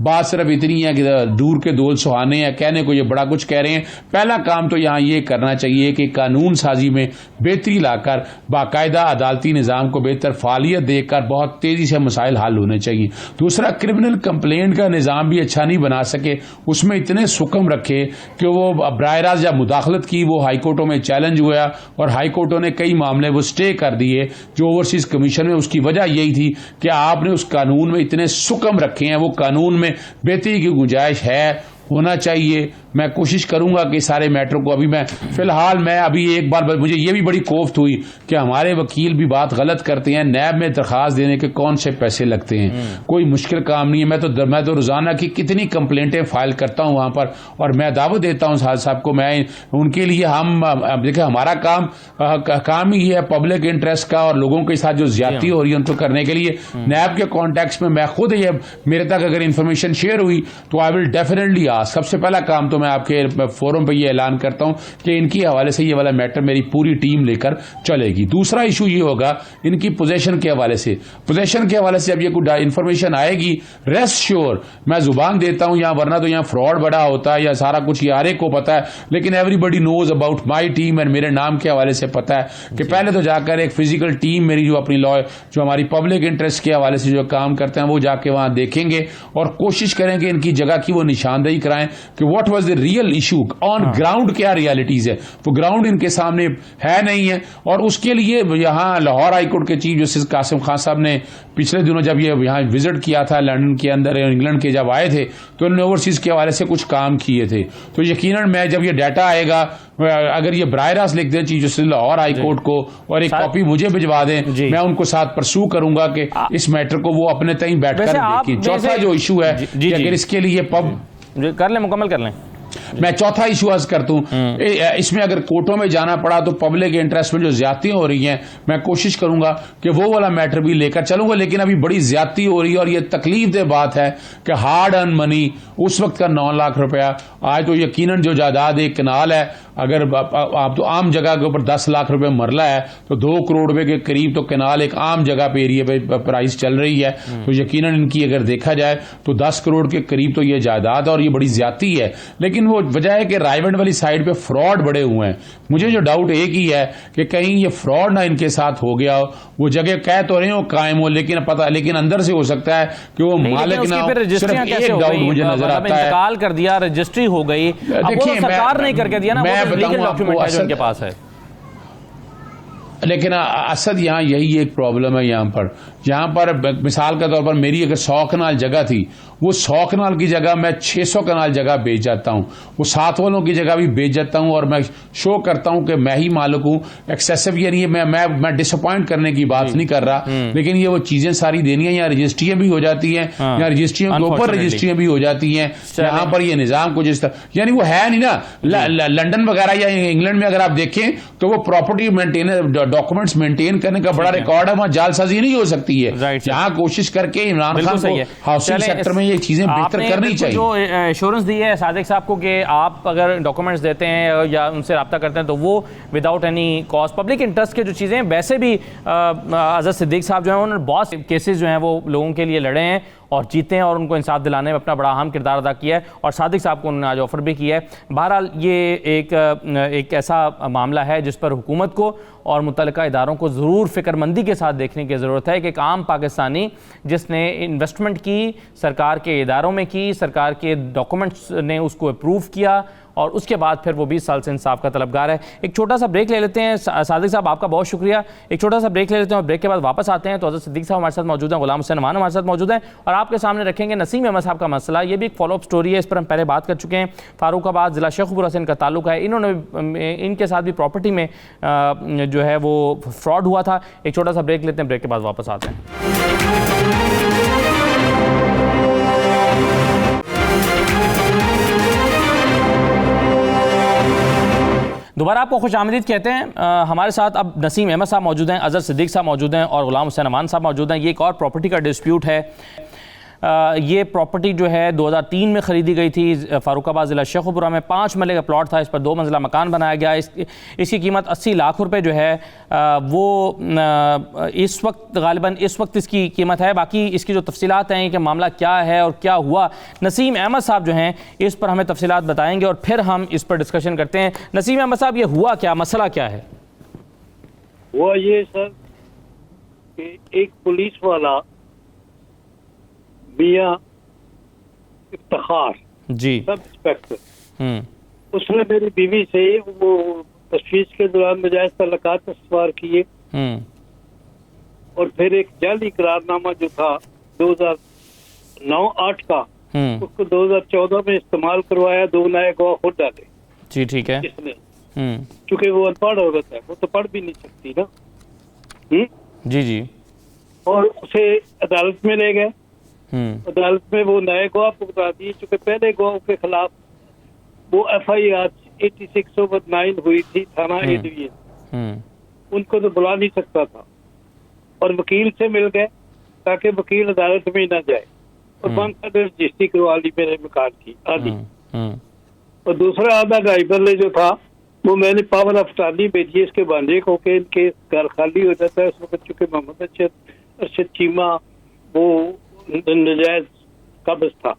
बात सिर्फ इतनी है कि दूर के दोल सुहाने हैं, कहने को ये बड़ा कुछ कह रहे हैं। पहला काम तो यहाँ ये करना चाहिए कि कानून साजी में बेहतरी लाकर बाकायदा अदालती निज़ाम को बेहतर फालियत देकर बहुत तेजी से मसाइल हल होने चाहिए। दूसरा, क्रिमिनल कंप्लेंट का निज़ाम भी अच्छा नहीं बना सके, उसमें इतने सुकम रखे कि वो बराह रास्त जब मुदाखलत की वो हाई कोर्टों में चैलेंज हुआ, और हाई कोर्टों ने कई मामले वो स्टे कर दिए जो ओवरसीज कमीशन में। उसकी वजह यही थी कि आपने उस कानून में इतने सुकम रखे हैं। वो कानून में बेहतरी की गुंजाइश है, होना चाहिए। मैं कोशिश करूंगा कि सारे मैटर को, अभी मैं फिलहाल मैं अभी एक बार मुझे ये भी बड़ी कोफ्त हुई कि हमारे वकील भी बात गलत करते हैं। नैब में दरखास्त देने के कौन से पैसे लगते हैं, कोई मुश्किल काम नहीं है। मैं तो रोजाना की कितनी कंप्लेंटें फाइल करता हूं वहां पर, और मैं दावत देता हूं साहब को, मैं उनके लिए हम देखिए हमारा काम ही है पब्लिक इंटरेस्ट का, और लोगों के साथ जो ज्यादती हो रही है उनको करने के लिए नैब के कॉन्टेक्स्ट में मैं खुद ये मेरे तक अगर इंफॉर्मेशन शेयर हुई तो आई विल डेफिनेटली आस्क। सबसे पहला काम तो मैं आपके फोरम पे ये ऐलान करता हूं कि इनकी हवाले से ये वाला मैटर मेरी पूरी टीम लेकर चलेगी। दूसरा इशू ये होगा इनकी पोजेशन के हवाले से। पोजेशन के हवाले से अब ये कुछ इंफॉर्मेशन आएगी, रेस्ट श्योर मैं जुबान देता हूं, यहाँ वरना तो यहाँ फ्रॉड बड़ा होता है या सारा कुछ ये हर एक को पता है, लेकिन everybody knows about my team and मेरे नाम के हवाले से पता है कि पहले तो जाकर एक फिजिकल टीम मेरी जो अपनी लॉ जो हमारी पब्लिक इंटरेस्ट के हवाले से जो काम करते हैं वो जाके वहां देखेंगे और कोशिश करेंगे इनकी जगह की वो निशानदेही कराएं कि what was the real issue on ground, क्या रियलिटीज है। वो ग्राउंड इनके सामने है नहीं है, और उसके लिए यहां लाहौर हाईकोर्ट के चीफ जस्टिस कासिम खान साहब ने पिछले दिनों जब ये यहाँ विजिट किया था लंदन के अंदर, इंग्लैंड के जब आए थे तो उन्होंने ओवरसीज के हवाले से कुछ काम किए थे। तो यकीनन मैं जब ये डाटा आएगा, अगर ये बराह रास्त लिख दें चीफ जस्टिस लाहौर हाईकोर्ट को और एक कॉपी मुझे भिजवा दें, मैं उनको साथ परसू करूंगा कि इस मैटर को वो अपने तहीं बैठकर देखें। चौथा जो इशू है कि अगर इसके लिए कर लें, मुकम्मल कर लें, मैं चौथा इशू अर्ज करता हूं, इसमें अगर कोर्टों में जाना पड़ा तो पब्लिक इंटरेस्ट में जो ज्यादतियां हो रही हैं मैं कोशिश करूंगा कि वो वाला मैटर भी लेकर चलूंगा। लेकिन अभी बड़ी ज्यादती हो रही है और ये तकलीफदेह बात है कि हार्ड अर्न मनी उस वक्त का 9 लाख रुपया, आज तो यकीनन जो जायदाद एक कनाल है, अगर आप तो आम जगह के ऊपर 10 लाख रुपए मरला है तो 2 करोड़ रुपए के करीब तो कनाल एक आम जगह पे एरिया पे प्राइस चल रही है। तो यकीनन इनकी अगर देखा जाए तो 10 करोड़ के करीब तो ये जायदाद और ये बड़ी ज्यादती है। लेकिन वो वजह है कि रायवंड वाली साइड पे फ्रॉड बड़े हुए हैं। मुझे जो डाउट एक ही है कि कहीं ये फ्रॉड ना इनके साथ हो गया हो। वो जगह कह तो रहे हो कायम हो, लेकिन अंदर से हो सकता है कि वो मालिक ना हो। सिर्फ एक डाउट मुझे नजर आता है, इंतकाल कर दिया, रजिस्ट्री हो गई, देखिए सरकार नहीं करके दिया ना, लीगल डॉक्यूमेंट है जो उनके पास है। लेकिन असद यहाँ यही एक प्रॉब्लम है। यहाँ पर मिसाल के तौर पर मेरी अगर 100 कनाल जगह थी, वो 100 कनाल की जगह मैं 600 कनाल जगह बेच जाता हूँ, वो 7 वालों की जगह भी बेच जाता हूँ और मैं शो करता हूँ कि मैं ही मालिक हूँ। एक्सेसिव यानी है, मैं डिसअपॉइंट करने की बात नहीं कर रहा, लेकिन ये वो चीजें सारी देनी है। यहाँ रजिस्ट्रियां भी हो जाती हैं, यहाँ रजिस्ट्रियों के ऊपर रजिस्ट्रियां भी हो जाती हैं। यहाँ पर ये निजाम को जिस तरह यानी वो है नहीं ना, लंदन वगैरह या इंग्लैंड में अगर आप देखें तो वो प्रॉपर्टी मेंटेन डॉक्यूमेंट्स मेंटेन करने का बड़ा रिकॉर्ड है, वहां जालसाजी नहीं हो सकती है। यहाँ कोशिश करके इमरान खान को हाउसिंग सेक्टर में ये चीजें बेहतर करनी चाहिए। जो एश्योरेंस दी है सादिक साहब को कि आप अगर डॉक्यूमेंट्स देते हैं या उनसे रब्ता करते हैं तो वो without any cost, public interest के जो चीज़ें, वैसे भी अज़द सिद्दीक साहब जो हैं उन्होंने बहुत केसेस जो हैं वो लोगों के लिए लड़े हैं और जीते हैं और उनको इंसाफ दिलाने में अपना बड़ा अहम किरदार अदा किया है, और सादिक साहब को उन्होंने आज ऑफर भी किया है। बहरहाल ये एक ऐसा मामला है जिस पर हुकूमत को और मुतल्लिका इदारों को ज़रूर फ़िक्रमंदी के साथ देखने की ज़रूरत है कि एक आम पाकिस्तानी जिसने इन्वेस्टमेंट की, सरकार के इदारों में की, सरकार के डॉक्यूमेंट्स ने उसको अप्रूव किया और उसके बाद फिर वो 20 साल से इंसाफ का तलबगार है। एक छोटा सा ब्रेक ले लेते हैं। सादिक साहब आपका बहुत शुक्रिया। एक छोटा सा ब्रेक ले लेते हैं और ब्रेक के बाद वापस आते हैं। तो हज़रत सिद्दीक साहब हमारे साथ मौजूद हैं, गुलाम हुसैन अमान हमारे साथ मौजूद हैं और आपके सामने रखेंगे नसीम अहमद साहब का मसला। ये भी एक फॉलोअप स्टोरी है, इस पर हम पहले बात कर चुके हैं। फारूकाबाद ज़िला शेखपुरा से इनका ताल्लुक है। इन्होंने इनके साथ भी प्रॉपर्टी में जो है वो फ्रॉड हुआ था। एक छोटा सा ब्रेक लेते हैं, ब्रेक के बाद वापस आते हैं। दोबारा आपको खुश आमदीद कहते हैं। हमारे साथ अब नसीम अहमद साहब मौजूद हैं, अज़हर सिद्दीक साहब मौजूद हैं और गुलाम हुसैन अमान साहब मौजूद हैं। ये एक और प्रॉपर्टी का डिस्प्यूट है। ये प्रॉपर्टी जो है 2003 में ख़रीदी गई थी फारूकाबाद ज़िला शेखपुरा में। 5 मरले का प्लॉट था, इस पर 2 मंजिला मकान बनाया गया। इसकी कीमत 80 लाख रुपए जो है वो इस वक्त गालिबन इस वक्त इसकी कीमत है। बाकी इसकी जो तफसीलात हैं कि मामला क्या है और क्या हुआ, नसीम अहमद साहब जो हैं इस पर हमें तफसीलात बताएंगे और फिर हम इस पर डिस्कशन करते हैं। नसीम अहमद साहब, ये हुआ क्या, मसला क्या है? हुआ ये सर कि एक पुलिस वाला मियां इफ्तिखार जी सब इंस्पेक्टर, उसने मेरी बीवी से वो तशवीश के दौरान नजायज तल्लुकात इस्तवार किए और फिर एक जाली करारनामा जो था 2009-8 का उसको 2014 में इस्तेमाल करवाया। 2 नए गवाह खुद डाले जी, ठीक है। इसने चूंकि वो अनपढ़ औरत है, वो तो पढ़ भी नहीं सकती ना। जी जी। और उसे अदालत में ले गए। अदालत में वो नए गवाह पकड़ा दिए, चूंकि पहले गवाह के खिलाफ वो FIR 86/9 हुई थी थाना ए डिवीजन, उनको तो बुला नहीं सकता था और वकील से मिल गए ताकि वकील अदालत में ना जाए और बाकायदा रजिस्ट्री करवा ली मेरे मकान की आधी। और दूसरा आधा ढाई बल्ले जो था वो मैंने पावर ऑफ अटॉर्नी भेजी इसके भांजे को कि इनके घर खाली हो जाता है। उस वक्त चूंकि मोहम्मद अरशद चीमा वो नजायज कब्ज था,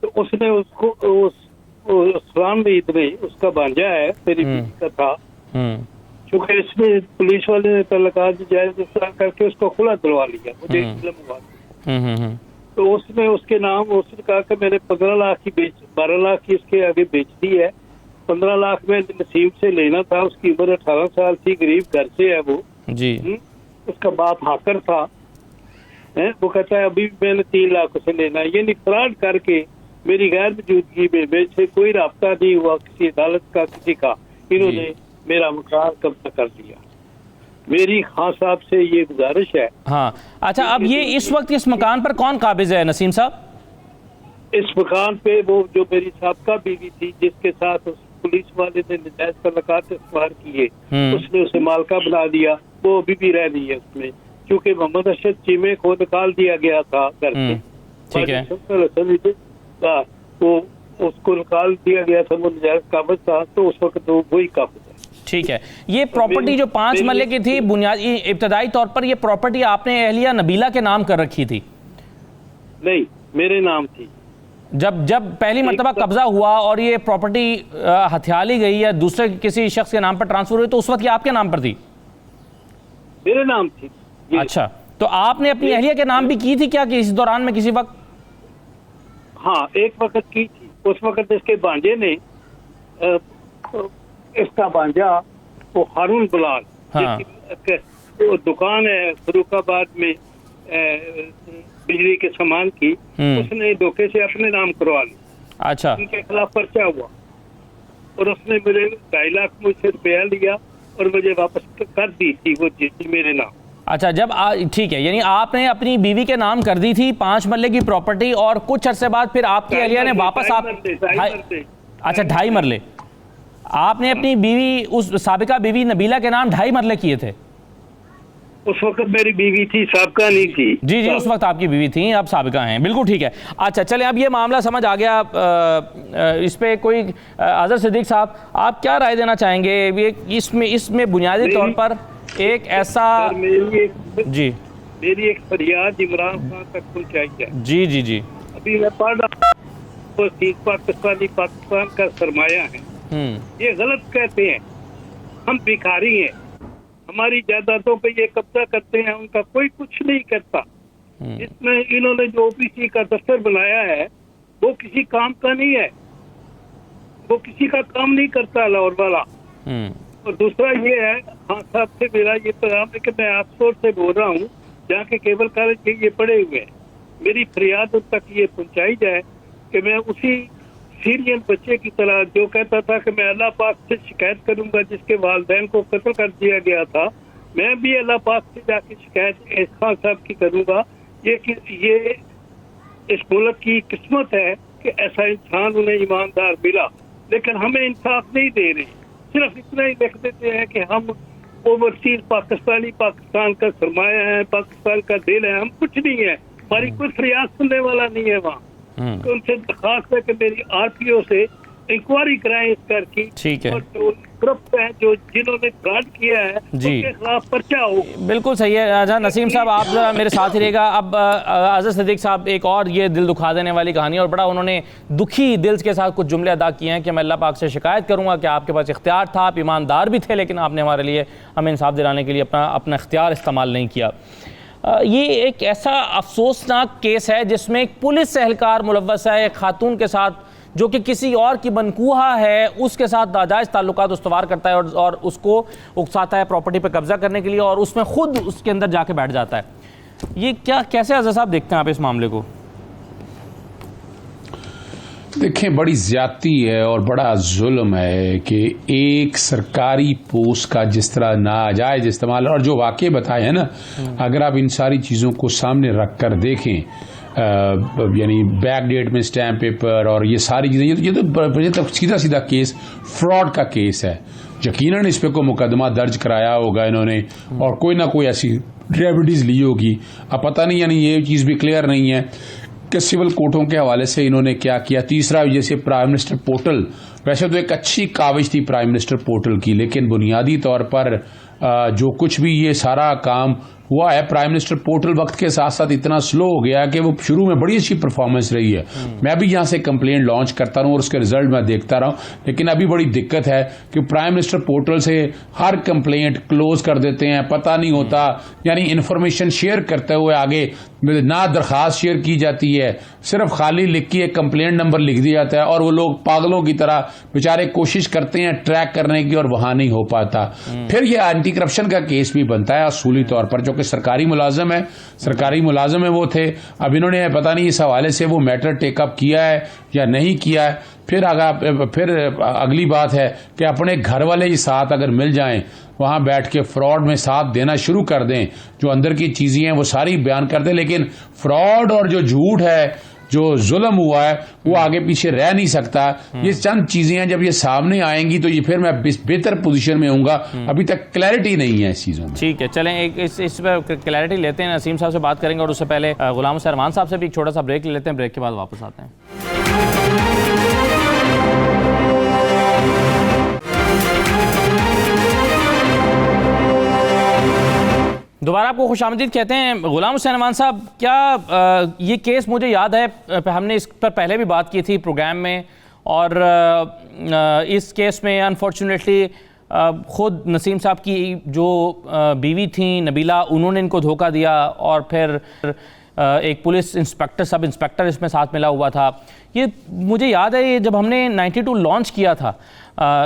तो उसने उसको उस्मान ईद ने उसका भांजा है मेरी बीवी का था, चूंकि इसने पुलिस वाले ने तल्लुकात जायज करके उसको खुला दिलवा लिया, मुझे तो उसने उसके नाम उसने कहा कि मैंने 15 लाख की 12 लाख की इसके आगे बेच दी है। 15 लाख में नसीब से लेना था। उसकी उम्र 18 साल थी, गरीब घर से है वो जी। उसका बाप हाकर था, वो कहता है अभी मैंने 3 लाख से लेना है। ये फ्रॉड करके मेरी गैर मौजूदगी में मेरे से कोई राब्ता नहीं हुआ किसी अदालत का, किसी का, इन्होंने मेरा मकान कब्जा कर लिया। मेरी खान साहब से ये गुजारिश है। हाँ, अच्छा, अब ये इस वक्त इस मकान पर कौन काबिज है नसीम साहब? इस मकान पे वो जो मेरी साबका बीवी थी जिसके साथ उस पुलिस वाले ने नजायज तल्लुकात इस्तवार किए, उसने उसे मालका बना दिया। वो अभी भी रह रही है उसमें, क्योंकि मोहम्मद अरशद चीमे को निकाल दिया गया था घर से, ठीक है, वो उसको निकाल दिया गया था, वो नजायज काबिज था, तो उस वक्त वो वही काबिज है। ठीक है। ये प्रॉपर्टी जो 5 मरले की थी, बुनियादी इब्तदाई तौर पर ये प्रॉपर्टी आपने अहलिया नबीला के नाम कर रखी थी? नहीं, मेरे नाम थी। जब पहली मर्तबा कब्जा हुआ और ये प्रॉपर्टी हथियार ली गई या दूसरे किसी शख्स के नाम पर ट्रांसफर हुई, तो उस वक्त ये आपके नाम पर थी? मेरे नाम थी। अच्छा, तो आपने अपनी अहलिया के नाम भी की थी क्या कि इस दौरान में किसी वक्त? हाँ, एक वक्त की थी। उस वक्त इसके भांजे ने इसका भांजा वो हारून बिलाल, हाँ, वो दुकान है फरूखाबाद में बिजली के सामान की, उसने धोखे से अपने नाम करवा ली। अच्छा, उनके खिलाफ पर्चा हुआ और उसने मेरे 2.5 लाख मुझसे रुपया लिया और मुझे वापस कर दी थी वो चीज मेरे नाम। अच्छा, जब ठीक है, यानी आपने अपनी बीवी के नाम कर दी थी 5 मरले की प्रॉपर्टी और कुछ अरसे बाद फिर आपकी अहलिया ने वापस अच्छा, 2.5 मरले आपने अपनी बीवी उस साबिका बीवी नबीला के नाम 2.5 मरले किए थे? उस वक्त मेरी बीवी थी, साबिका नहीं थी। जी जी, उस वक्त आपकी बीवी थी, अब साबिका हैं, बिल्कुल ठीक है। अच्छा, चले, अब ये मामला समझ आ गया। इस पे कोई अज़हर सिद्दीक साहब, आप क्या राय देना चाहेंगे? इसमें बुनियादी तौर पर एक ऐसा मेरी एक फरियाद इमरान खान तक पहुंचाई है। जी जी जी। अभी मैं पढ़ रहा हूं, पाकिस्तान का सरमाया है, ये गलत कहते हैं, हम भिखारी हैं, हमारी जायदादों पे ये कब्जा करते हैं, उनका कोई कुछ नहीं करता। इसमें इन्होंने जो OBC का दफ्तर बनाया है वो किसी काम का नहीं है। वो किसी का काम नहीं करता लाहौर वाला। और दूसरा ये है, हाँ साहब से मेरा ये पैगाम है कि मैं आपसोर से बोल रहा हूँ, जहाँ के केबल कॉलेज के ये पड़े हुए हैं, मेरी फरियाद उन तक ये पहुँचाई जाए कि मैं उसी सीरियन बच्चे की तरह जो कहता था कि मैं अल्लाह पाक से शिकायत करूंगा जिसके वालिदैन को कत्ल कर दिया गया था, मैं भी अल्लाह पाक से जाके शिकायत एस खान साहब की करूंगा। ये इस मुल्क की किस्मत है कि ऐसा इंसान उन्हें ईमानदार मिला, लेकिन हमें इंसाफ नहीं दे रहे। सिर्फ इतना ही लिख देते हैं कि हम ओवरसीज पाकिस्तान का सरमाया है, पाकिस्तान का दिल है। हम कुछ नहीं है, हमारी कोई फरियाद सुनने वाला नहीं है वहाँ। तो उनसे दरखास्त है कि मेरी आरपीओ से इंक्वायरी कराएं इस कर की। ठीक है। और जो ग्रुप है जो जिन्होंने फ्रॉड किया है उनके खिलाफ पर्चा हो। बिल्कुल सही है। जहाँ नसीम साहब आप जरा मेरे साथ ही रहेगा। अब आज़ाद सिद्दीक साहब एक और ये दिल दुखा देने वाली कहानी, और बड़ा उन्होंने दुखी दिल के साथ कुछ जुमले अदा किए हैं कि मैं अल्लाह पाक से शिकायत करूँगा कि आपके पास इख्तियार था, आप ईमानदार भी थे, लेकिन आपने हमारे लिए हमें इंसाफ दिलाने के लिए अपना इख्तियार इस्तेमाल नहीं किया। ये एक ऐसा अफसोसनाक केस है जिसमें एक पुलिस एहलकार मुलव्वस है, एक खातून के साथ जो कि किसी और की बनकूहा है, उसके साथ नाजायज़ ताल्लुकात उस्तवार करता है और उसको उकसाता है प्रॉपर्टी पर कब्जा करने के लिए, और उसमें खुद उसके अंदर जाके बैठ जाता है। ये कैसे आज़ाद साहब देखते हैं आप इस मामले को? देखें, बड़ी ज्यादती है और बड़ा जुल्म है कि एक सरकारी पोस्ट का जिस तरह नाजायज इस्तेमाल, और जो वाकई बताए हैं ना, अगर आप इन सारी चीज़ों को सामने रख कर देखें, यानी बैक डेट में स्टैम्प पेपर और ये सारी चीज़ें, ये तो सीधा सीधा केस फ्रॉड का केस है। यकीनन इस पे कोई मुकदमा दर्ज कराया होगा इन्होंने और कोई ना कोई ऐसी रेमेडीज ली होगी। अब पता नहीं, यानी ये चीज़ भी क्लियर नहीं है कि सिविल कोर्टों के हवाले से इन्होंने क्या किया। तीसरा, जैसे प्राइम मिनिस्टर पोर्टल, वैसे तो एक अच्छी काविश थी प्राइम मिनिस्टर पोर्टल की, लेकिन बुनियादी तौर पर जो कुछ भी ये सारा काम हुआ है, प्राइम मिनिस्टर पोर्टल वक्त के साथ साथ इतना स्लो हो गया कि वो शुरू में बड़ी अच्छी परफॉर्मेंस रही है। मैं भी यहाँ से कंप्लेंट लॉन्च करता रहूँ और उसके रिजल्ट मैं देखता रहा हूँ, लेकिन अभी बड़ी दिक्कत है कि प्राइम मिनिस्टर पोर्टल से हर कंप्लेंट क्लोज कर देते हैं, पता नहीं होता, यानी इन्फॉर्मेशन शेयर करते हुए आगे ना दरखास्त शेयर की जाती है, सिर्फ खाली लिख के एक कंप्लेंट नंबर लिख दिया जाता है और वो लोग पागलों की तरह बेचारे कोशिश करते हैं ट्रैक करने की और वहां नहीं हो पाता। फिर ये एंटी करप्शन का केस भी बनता है असूली तौर पर, जो कि सरकारी मुलाजिम है वो थे। अब इन्होंने पता नहीं इस हवाले से वो मैटर टेकअप किया है या नहीं किया है। फिर अगली बात है कि अपने घर वाले ही साथ अगर मिल जाएं, वहां बैठ के फ्रॉड में साथ देना शुरू कर दें, जो अंदर की चीजें हैं वो सारी बयान कर दें, लेकिन फ्रॉड और जो झूठ है, जो जुल्म हुआ है, वो आगे पीछे रह नहीं सकता। ये चंद चीजें हैं, जब ये सामने आएंगी तो ये फिर मैं बेहतर पोजीशन में होऊंगा। अभी तक क्लैरिटी नहीं है इस चीजों में। ठीक है, चलें इस पर क्लैरिटी लेते हैं। नसीम साहब से बात करेंगे और उससे पहले गुलाम रहमान साहब से भी एक छोटा सा ब्रेक ले लेते हैं। ब्रेक के बाद वापस आते हैं। दोबारा आपको खुशामदीद कहते हैं। गुलाम रहमान साहब, क्या ये केस मुझे याद है, हमने इस पर पहले भी बात की थी प्रोग्राम में, और इस केस में अनफॉर्चुनेटली ख़ुद नसीम साहब की जो बीवी थी नबीला, उन्होंने इनको धोखा दिया, और फिर एक पुलिस इंस्पेक्टर, सब इंस्पेक्टर इसमें साथ मिला हुआ था। ये मुझे याद है, ये जब हमने 92 लॉन्च किया था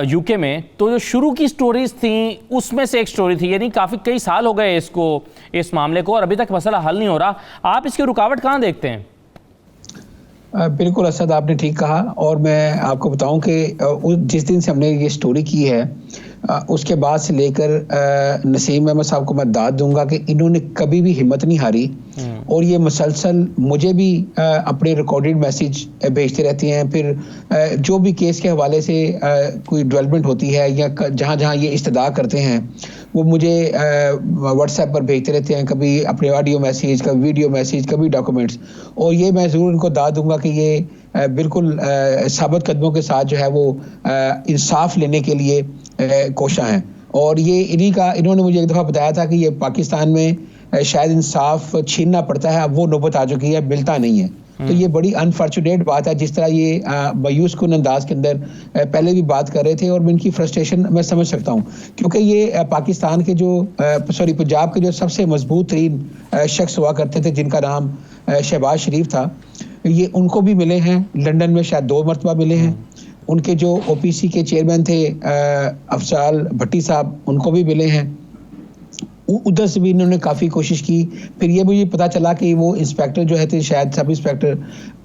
यूके में, तो जो शुरू की स्टोरीज थी उसमें से एक स्टोरी थी, यानी कई साल हो गए इस मामले को और अभी तक मसला हल नहीं हो रहा। आप इसकी रुकावट कहाँ देखते हैं? बिल्कुल असद, आपने ठीक कहा, और मैं आपको बताऊं कि जिस दिन से हमने ये स्टोरी की है उसके बाद से लेकर नसीम अहमद साहब को मैं दाद दूंगा कि इन्होंने कभी भी हिम्मत नहीं हारी, और ये मुसलसल मुझे भी अपने रिकॉर्डेड मैसेज भेजते रहते हैं। फिर जो भी केस के हवाले से कोई डेवलपमेंट होती है या जहाँ जहाँ ये इस्तदा करते हैं, वो मुझे व्हाट्सएप पर भेजते रहते हैं, कभी अपने ऑडियो मैसेज, कभी वीडियो मैसेज, कभी डॉक्यूमेंट्स। और ये मैं ज़रूर इनको दाद दूंगा कि ये बिल्कुल साबित कदमों के साथ जो है वो इंसाफ लेने के लिए कोशिश हैं। और ये इन्होंने मुझे एक दफ़ा बताया था कि ये पाकिस्तान में शायद इंसाफ छीनना पड़ता है, अब वो नौबत आ चुकी है, मिलता नहीं है। तो ये बड़ी अनफॉर्चुनेट बात है। जिस तरह ये मायूस कुन अंदाज के अंदर पहले भी बात कर रहे थे, और मैं इनकी फ्रस्ट्रेशन मैं समझ सकता हूँ, क्योंकि ये पाकिस्तान के पंजाब के जो सबसे मजबूत तरीन शख्स हुआ करते थे, जिनका नाम शहबाज शरीफ था, ये उनको भी मिले हैं लंदन में, शायद 2 मरतबा मिले हैं। उनके जो ओपीसी के चेयरमैन थे अफजाल भट्टी साहब, उनको भी मिले हैं। उधर से भी इन्होंने काफ़ी कोशिश की। फिर ये मुझे पता चला कि वो इंस्पेक्टर जो है थे, शायद सब इंस्पेक्टर,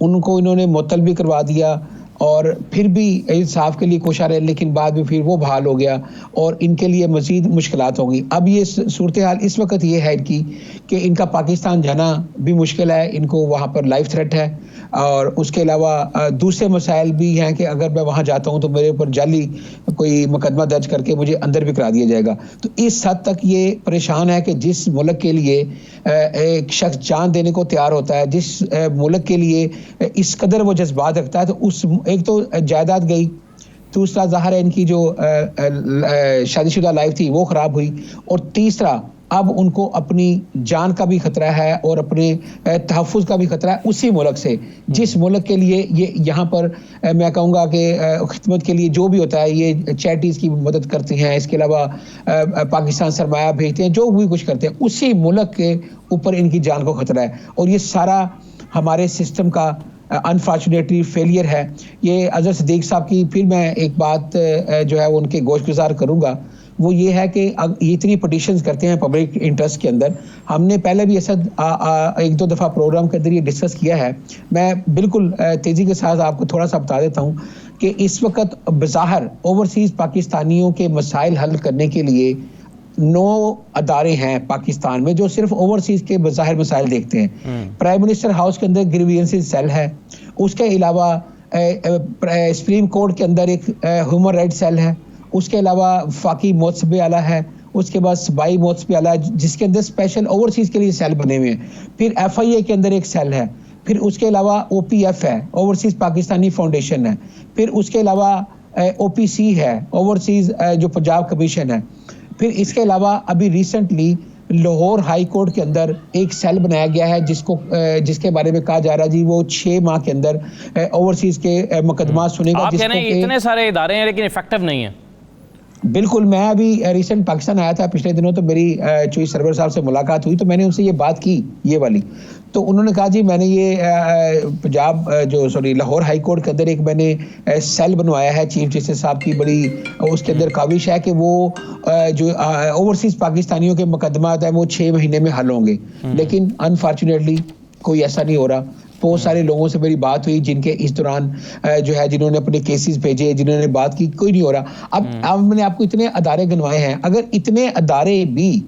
उनको इन्होंने मुअत्तल भी करवा दिया और फिर भी इंसाफ के लिए कोशा रहे, लेकिन बाद में फिर वो बहाल हो गया और इनके लिए मज़ीद मुश्किलात होंगी। अब ये सूरत हाल इस वक्त ये है इनकी कि इनका पाकिस्तान जाना भी मुश्किल है, इनको वहाँ पर लाइफ थ्रेट है और उसके अलावा दूसरे मसाइल भी हैं कि अगर मैं वहाँ जाता हूँ तो मेरे ऊपर जाली कोई मुकदमा दर्ज करके मुझे अंदर भी करा दिया जाएगा। तो इस हद तक ये परेशान है कि जिस मुल्क के लिए एक शख्स जान देने को तैयार होता है, जिस मुल्क के लिए इस कदर वो जज्बात रखता है, तो उस एक तो जायदाद गई, दूसरा ज़ाहिर है इनकी जो शादीशुदा लाइफ थी वो ख़राब हुई, और तीसरा अब उनको अपनी जान का भी खतरा है और अपने तहफ़्फ़ुज़ का भी खतरा है उसी मुल्क से, जिस मुल्क के लिए ये यहाँ पर मैं कहूँगा कि खिदमत के लिए जो भी होता है, ये चैरिटीज़ की मदद करती हैं, इसके अलावा पाकिस्तान सरमाया भेजते हैं, जो भी कुछ करते हैं, उसी मुल्क के ऊपर इनकी जान को खतरा है। और ये सारा हमारे सिस्टम का अनफॉर्चुनेटली फेलियर है। ये अज़हर सिद्दीक साहब की फिर मैं एक बात जो है वो उनके गोशगुजार करूँगा, वो ये है कि ये इतनी पटिशन्स करते हैं पब्लिक इंटरेस्ट के अंदर। हमने पहले भी ऐसा एक दो दफ़ा प्रोग्राम के अंदर ये डिस्कस किया है। मैं बिल्कुल तेज़ी के साथ आपको थोड़ा सा बता देता हूँ कि इस वक्त बज़ाहिर ओवरसीज़ पाकिस्तानियों के मसाइल हल करने के लिए 9 अदारे हैं पाकिस्तान में जो सिर्फ ओवरसीज के बज़ाहिर मसाइल देखते हैं। प्राइम मिनिस्टर हाउस के अंदर ग्रीवियंसेस सेल है, उसके अलावा सुप्रीम कोर्ट के अंदर एक ह्यूमन राइट सेल है, उसके अलावा फाकी मोतसबे आला है, उसके बाद सबाई मोतसबे आला है जिसके अंदर स्पेशल ओवरसीज के लिए सेल बने हुए हैं, फिर FIA के अंदर एक सेल है, फिर उसके अलावा OPF है, ओवरसीज पाकिस्तानी फाउंडेशन है, फिर उसके अलावा OPC है, ओवरसीज जो पंजाब कमीशन है, फिर इसके अलावा अभी रिसेंटली लाहौर हाई कोर्ट के अंदर एक सेल बनाया गया है जिसके बारे में कहा जा रहा है जी वो 6 माह के अंदर ओवरसीज के मुकदमा सुनेगा। आप कह रहे हैं इतने सारे इदारे हैं लेकिन इफेक्टिव नहीं है। बिल्कुल, मैं अभी रिसेंट पाकिस्तान आया था पिछले दिनों, तो मेरी चूई सरवर साहब से मुलाकात हुई तो मैंने उनसे ये बात की ये वाली, तो उन्होंने कहा जी मैंने ये पंजाब लाहौर हाई कोर्ट के अंदर एक मैंने सेल बनवाया है चीफ जस्टिस साहब की बड़ी, उसके अंदर काविश है कि वो जो ओवरसीज पाकिस्तानियों के मुकदमात हैं वो 6 महीने में हल होंगे, लेकिन अनफॉर्चुनेटली कोई ऐसा नहीं हो रहा। बहुत सारे लोगों से मेरी बात हुई जिनके इस दौरान जो है जिन्होंने अपने केसेस भेजे, जिन्होंने बात की, कोई नहीं हो रहा। अब मैंने आपको इतने अदारे गिनवाए हैं, अगर इतने अदारे भी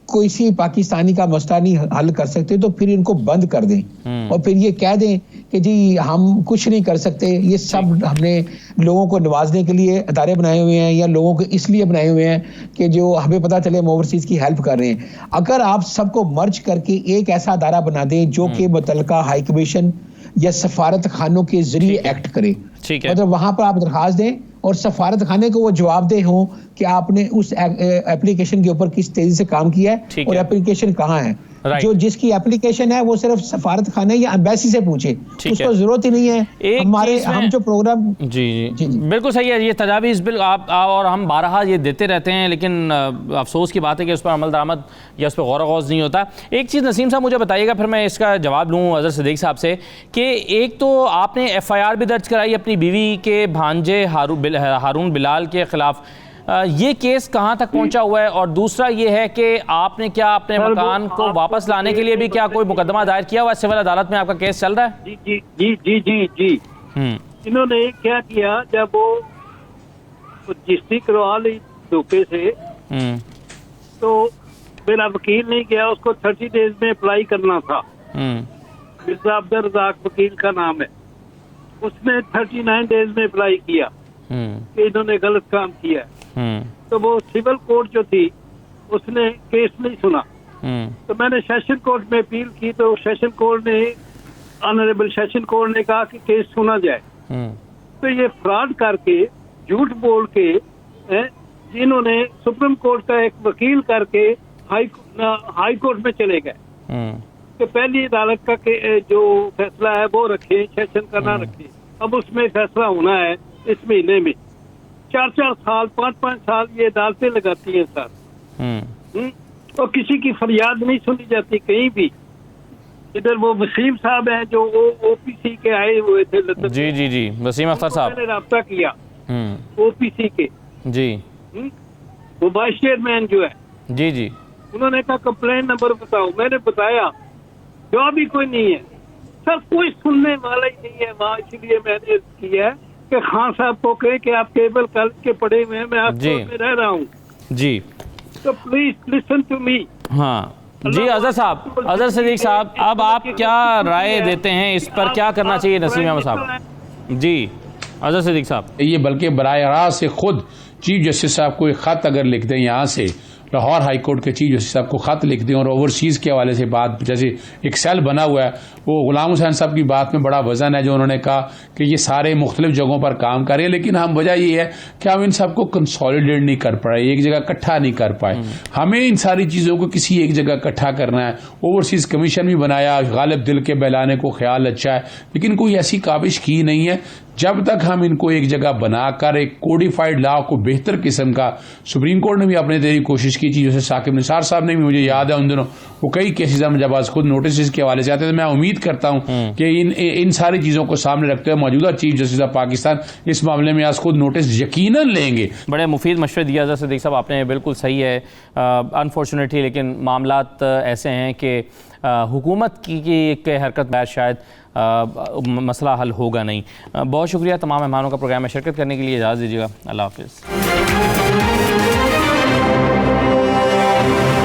कोई सी पाकिस्तानी का मसला नहीं हल कर सकते तो फिर इनको बंद कर दें और फिर ये कह दें कि जी हम कुछ नहीं कर सकते। ये सब हमने लोगों को नवाजने के लिए अदारे बनाए हुए हैं या लोगों को इसलिए बनाए हुए हैं कि जो हमें पता चले हम ओवरसीज की हेल्प कर रहे हैं। अगर आप सबको मर्ज करके एक ऐसा अदारा बना दें जो कि मुतल्लिका हाई कमीशन या सफारत खानों के जरिए एक्ट करे, मतलब वहां पर आप दरखास्त दें और सफारत खाने को वो जवाबदेह हो कि आपने उस एप्लीकेशन के ऊपर किस तेजी से काम किया है और एप्लीकेशन कहाँ है। जो जिसकी एप्लीकेशन है वो सिर्फ सफारत खाने या एम्बेसी से पूछे, उसको जरूरत ही नहीं है। हमारे हम जो प्रोग्राम जी बिल्कुल सही है, ये तजावीज़ बिल आप और हम बारहा ये देते रहते हैं, लेकिन अफसोस की बात है कि उस पर अमल दरामद या उस पर गौर गौज़ नहीं होता। एक चीज़ नसीम साहब मुझे बताइएगा, फिर मैं इसका जवाब लूँ अज़हर सिद्दीक साहब से, कि एक तो आपने FIR भी दर्ज कराई अपनी बीवी के भांजे हारून बिलाल के ख़िलाफ़, ये केस कहाँ तक पहुँचा हुआ है? और दूसरा ये है कि आपने क्या अपने मकान को वापस लाने के लिए भी क्या कोई मुकदमा दायर किया हुआ है? सिविल अदालत में आपका केस चल रहा है? जी जी जी जी जी जी इन्होंने क्या किया, जब वो रजिस्ट्री करवा ली धोखे से तो मेरा वकील नहीं गया, उसको 30 डेज में अप्लाई करना था। मिर्जा अब्दुल रज़ाक वकील का नाम है, उसने 39 डेज में अप्लाई किया कि इन्होंने गलत काम किया है। तो वो सिविल कोर्ट जो थी उसने केस नहीं सुना, तो मैंने सेशन कोर्ट में अपील की, तो सेशन कोर्ट ने ऑनरेबल सेशन कोर्ट ने कहा कि केस सुना जाए। तो ये फ्रॉड करके झूठ बोल के जिन्होंने सुप्रीम कोर्ट का एक वकील करके हाई कोर्ट में चले गए कि पहली अदालत का जो फैसला है वो रखे, सेशन का ना रखे। अब उसमें फैसला होना है इस महीने में। 4-4 साल 5-5 साल ये अदालतें लगाती हैं सर, और किसी की फरियाद नहीं सुनी जाती कहीं भी। इधर वो वसीम साहब हैं जो ओपीसी के आए हुए थे लंदन। जी जी जी, वसीम अख्तर साहब। मैंने राब्ता किया ओपीसी के। जी। वो वाइस चेयरमैन जो है। जी जी। उन्होंने कहा कंप्लेंट नंबर बताओ, मैंने बताया, जो भी कोई नहीं है सर, कोई सुनने वाला ही नहीं है वहाँ। इसलिए मैंने किया है कि खान साहब को कहे कि आप केबल कॉलेज के पढ़े हुए हैं, मैं आपको में रह रहा हूँ जी, तो प्लीज लिसन टू मी। हाँ जी, अजहर साहब, अजहर सिद्दीक साहब, अब आप क्या राय देते हैं इस पर, क्या करना चाहिए नसीम अहमद साहब? जी अजहर सिद्दीक साहब। ये बल्कि बराह रास्त से खुद चीफ जस्टिस साहब को एक खत अगर लिख दें, यहाँ से लाहौर हाई कोर्ट के चीफ जस्टिस साहब को खत लिख दें और ओवरसीज़ के हवाले से बात, जैसे एक सेल बना हुआ है, वो गुलाम हुसैन साहब की बात में बड़ा वजन है जो उन्होंने कहा कि ये सारे मुख्तलिफ जगहों पर काम करें, लेकिन हम वजह ये है कि हम इन सबको कंसोलिडेट नहीं कर पाए, एक जगह इकट्ठा नहीं कर पाए। हमें इन सारी चीज़ों को किसी एक जगह इकट्ठा करना है। ओवरसीज़ कमीशन भी बनाया, गालिब दिल के बहलाने को ख्याल अच्छा है, लेकिन कोई ऐसी काबिश की नहीं है। जब तक हम इनको एक जगह बनाकर एक कोडिफाइड लॉ को बेहतर किस्म का, सुप्रीम कोर्ट ने भी अपने तेरी कोशिश की थी, जैसे साकिब निसार साहब ने भी, मुझे याद है उन दिनों वो कई केसेस में जब आज खुद नोटिस के हवाले से आते थे। मैं उम्मीद करता हूं कि इन सारी चीजों को सामने रखते हुए मौजूदा चीफ जस्टिस ऑफ पाकिस्तान इस मामले में आज खुद नोटिस यकीनन लेंगे। बड़े मुफीद मशवरे दिया अजहर सिद्दीक साहब आपने, बिल्कुल सही है। अनफॉर्चुनेटली लेकिन मामलात ऐसे हैं कि हुकूमत की एक हरकत बगैर शायद मसला हल होगा नहीं। बहुत शुक्रिया तमाम मेहमानों का प्रोग्राम में शिरकत करने के लिए। इजाज़त दीजिएगा, अल्लाह हाफिज़।